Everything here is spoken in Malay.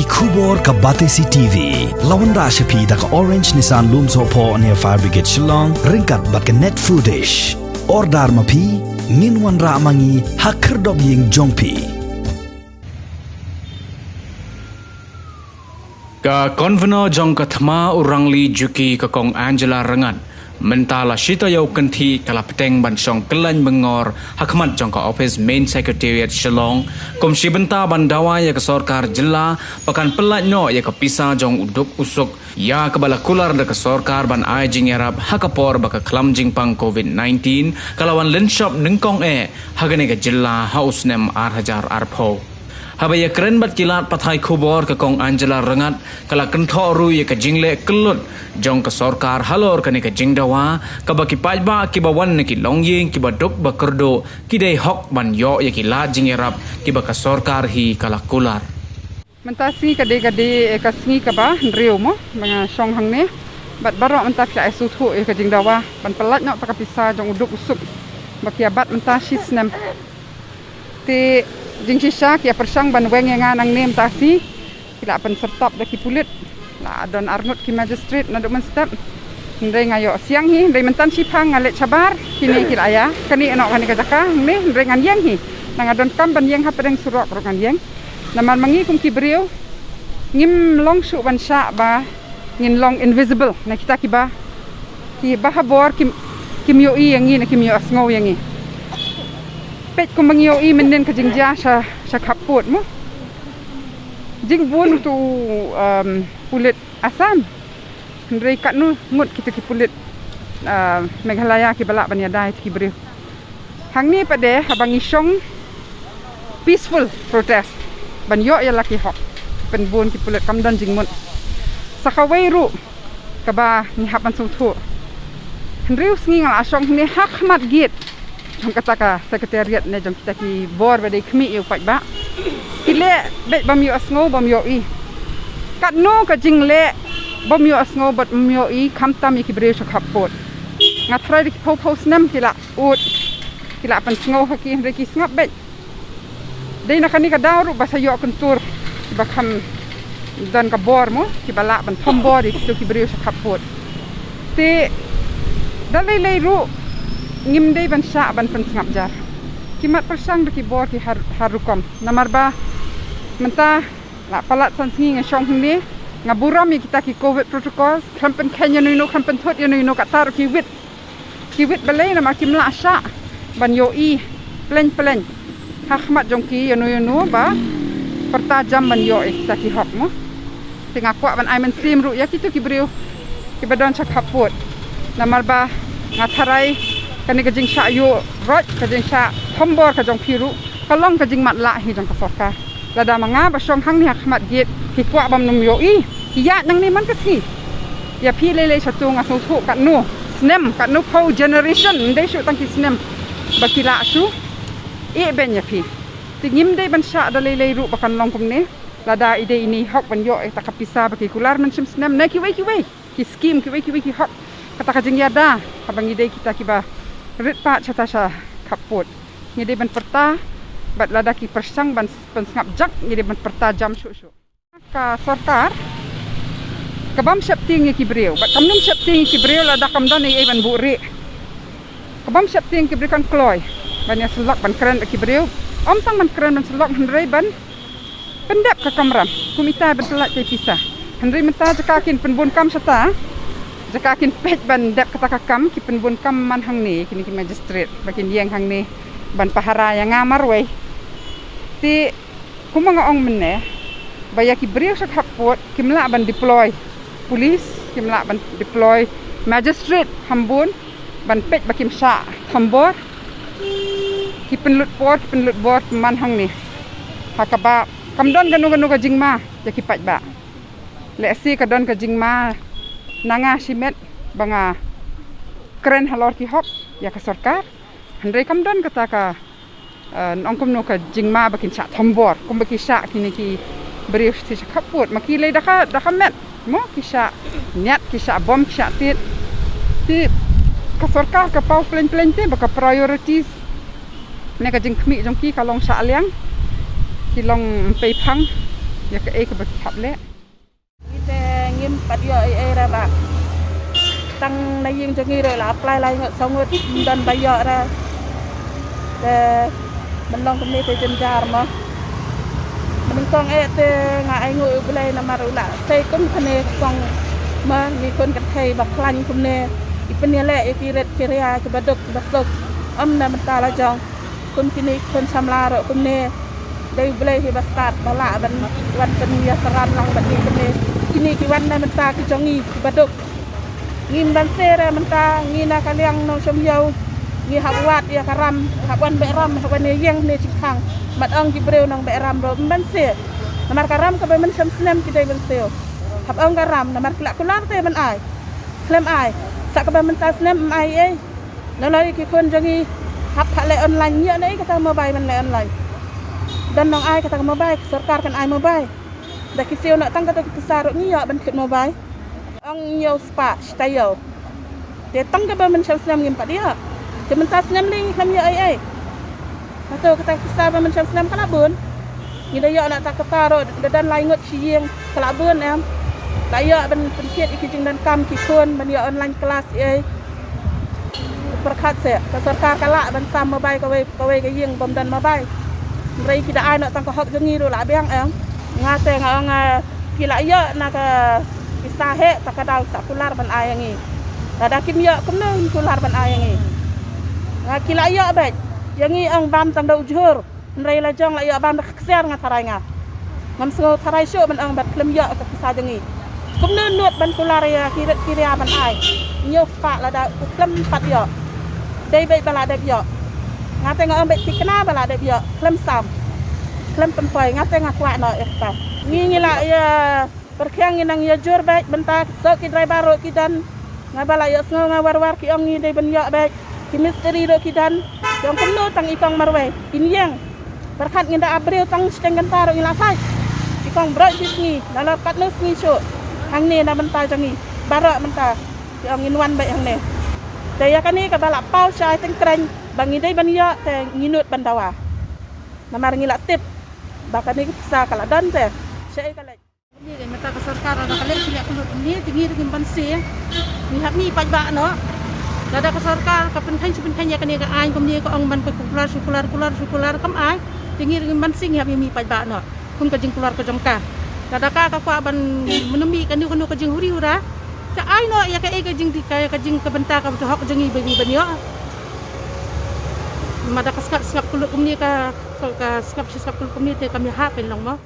Kubor ka Batesi TV. Lawan Rashapi da ka Orange Nissan Loom Sopo near Fire Brigade Shong. Rngad bat ka net footage. Ordar mapi. Nginwan ra mangi hakerdog ying jongpi. Ka konveno jong kathma urangli juki ka kong Angela Rngad mentala shita yau kanthi kala Bteng ban Shong Kyllaiñ Myngngor Hakhmat jong ka office main secretariat Shong kom shibenta ban dawa ya ka sarkar jilla pakan pelat no ya ka pisa jong uduk usuk ya ka bala kular da ka sarkar ban ai jing yarap hakapor baka klam jing pang COVID-19 kalawan lenshop ningkong hagane ka jilla haus nem 8,000 arpho Habaya keren bat kilat pathai khubor ka kong Angela Rngad kala kentho ru ye ka jingle kelut jong ka sarkar halor ka ni ka jingdawa ka ba ki pajba ki ba wan ki longying ki ba dok ba kerdo ki dei hok ban yo ye ki la jingerap ki ba ka sarkar hi kala kular mentasi kade ka Sngi ka ba riu mo mga Shong hang ne bat barok mentah ka isu thu ye ka jingdawa ban pelat no pa ka pisa jong uduk usuk ba ki bat mentasi snem ti jing sisa kia persang ban weng yang nang nem tasi kila pen sertap daki pulit la don Rngad ki magistrate na men step ndai ngayo siang hi ndai mentan sipang ngalet sabar kini kila ya kani enok kani kajaka ni ndai ngan yang hi nang adon kam ban yang hapadeng surok ro ngan yang naman mangi kum ki brio ngim long su ban sha ba ngin long invisible na kita ki ba habor kim yo i yang ni na kim yo asngau yang ni pet ko mangyo i menen ka jingja sa khapot mo jing bun tu pulit asam ndrei kat nu ngut kita ki pulit Meghalaya ki balak banyadai ki bri hang ni pade habang Shong peaceful protest ban yo ya laki hok pen bun ki pulit kamdan jing mun sakawai ru ka ba ni hapan sung thu ndrei Sngi ngal Shong ni Hakhmat git jom kata ka Secretariat ne jom kita ki bor badai khmi yu pat ba kile bet bam yu asngo bam yo i kat no ka jingle bam yu asngo bat bam yo i khamtam ki bre shak hapot ngathrai ki phos nam kila ut kila pan sngo ha ki re ki snap bet dei na kani ka daru basa yo kuntur ba kham dan ka bor mo ki bala ban thom bor ki bre shak hapot te dalai lai ru ngim dei ban sha ban pen ngap jar kimat persang de ki bor ki harukom namarba menta la palat san Sngi nga Shong ni ngaburam mi kita ki covid protocols kampen kenya no kampen thot yo no katar ki wit balai na makim la sha ban yo i plen Hakhmat jong ki yo no ba pertajam ban yo kita ki hop mo tinga kwa ban ai men sim ru ya kitu ki brio ki badon chak hapot namarba ngatharai kani ka jing sha yu roj ka jing sha thombor ka jong phiru kalong ka jing mat la hi jong ka sorka lada manga ba Shong hang ni Hakhmat git ki kwa bam num yo i ya nang ni man ka si ya phi le chatu nga so thu kat nu snem kat nu po generation ndai shu tang ki snem ba ki la shu e ben ya phi ti ngim dei ban sha da le ru ba kan long kum ne lada ide ini hok ban yo ta kapisa ba ki kular man sim snem na ki wei ki scheme ki wei ki hok kata ka jing ya da habang ide kita ki ba rit pa chata sha khapot ngide ban perta bat lada ki persang ban pensngap jak ngide ban perta jam shu ka sarkar kabam septing ki breu bat kamnum septing ki breu lada kamdan ei ban buri kabam septing ki brikan kloy ban ya selok ban keren ki breu om tang ban keren ban selok hendrei ban pendap ka kamram kumita ban telat te pisah hendrei menta jakakin penbun kam sata jakakin pet ban dep kata kam ki penbun kam man hang ni kini ki magistrate bakin yang hang ni ban pahara yang ngamar we ti kumanga ong menne baya ki brio sak hapot kimla ban deploy polis kimla ban deploy magistrate hambun ban pet bakim sha thambor ki penlut bor man hang ni hakaba kamdon ganu ka jingma ya ki pat ba le si kadon ka jingma nanga simet banga keren halor ki hok ya ka sarkar handai kamdan kata ka nongkom no ka jingma bakin sa thombor kum baki sa kini ki brief ti khaput maki le da ka met mo ki sa nyat ki sa bom ki sa ti ka sarkar ka pau plen te baka priorities ne ka jing khmi jong ki ka long sa liang ki long pe phang ya ke ke bagi hab le kita ngim pat yo ra ba tang na ying jangi rồi là apply lại ngợt xong rồi dan bayo ra de mình long công ty trên jar mà mình con te ngai ngồi bên na maru la sei kum khane kong ma mi kon kat thai ba klan kum ne ipne le ikiret kiria ke badok basok na mentala jong kun kini kun samla ro kum ne dai blai hi bastat bala ban wan pen ya saran lang ban ni kum ne kini ki wan na menta ki jongi badok ngin ban sere menta ngina kaliang no som yau ngi hawat ya karam hawan be ram hawan ne yeng ne cikang mat ong ki breu nang be ram ro ban se namar karam ka be men sam snem ki dai ban seo hab ong karam namar klak kular te ban ai klem ai sak ka be men ta snem ai e no lai ki kon jongi hab phale online nya nei kata mobile man le online dan nang ai kata mobile sarkar kan ai mobile da ki seo nak tang kata ki saruk ni ya ban kit mobile ong nyo spa stayo te tang ka ba men sam snem ngim pa dia te men ta snem ling lam ya ai atau kata kita ba men sam snem kala bun ni da ya nak tak kata ro dan lai ngot sieng kala bun em da ya ban penkiet iki jing dan kam ki kon ban ya online kelas ai perkhat se ka sarkar kala ban sam mobile ka we ka yeng bom dan mobile rei ki da ai nak tang ka hok jengi ro la beng em ngate ngong kila ya nak kisah he takadal sakular ban ai ngi da kim ya kumno kular ban ai ngi kila ya bet yang ni ang bam tang dau jur nrei la jong la ya bam kser nga tharai nga ngam so tharai sho ban ang bat klem ya ka kisah jangi kum ne nuot ban kular ya kiret kiria ban ai nyo fa la da klem pat ya dei be bala de ya ngate nga ang bet tikna bala de ya klem sam klem pempoi ngate nga kwa no ekta ngi la ya perkhiang nang ya jur bet benta so ki driver ro ki dan ngabala ya sngo nga war ki ong ni dei ban ya bet ki misteri ro ki dan yang kemno tang ikong marwe pinyang berkat nginda abril tang stenggan taro ila sai ikong bro disni dala patno sni sho hang ne na menta jangi bara menta yang inwan ba yang ne daya kani ka bala pau sai teng kreng bangi dai ban ya te nginut bandawa namar ngila tip bakani sa kala dan te sai kala ni ga meta ka sarkar ada kale sila kulut ni tingi dengan bansi ni hak ni paj ba no dada ka sarkar ka penthai ya kani ka ai kom ni ko ong ban ko kular kam ai tingi dengan bansi ngap mi paj ba no kun ka jing kular ka jongka dada ka kwa ban menemi kan ni ka jing huri hura ka ai no ya ka e ka jing dikaya ka jing ka benta ka hok jengi babi banyo mada ka skap kulut kom ni ka skap kulut kom ni te kami ha pen long mo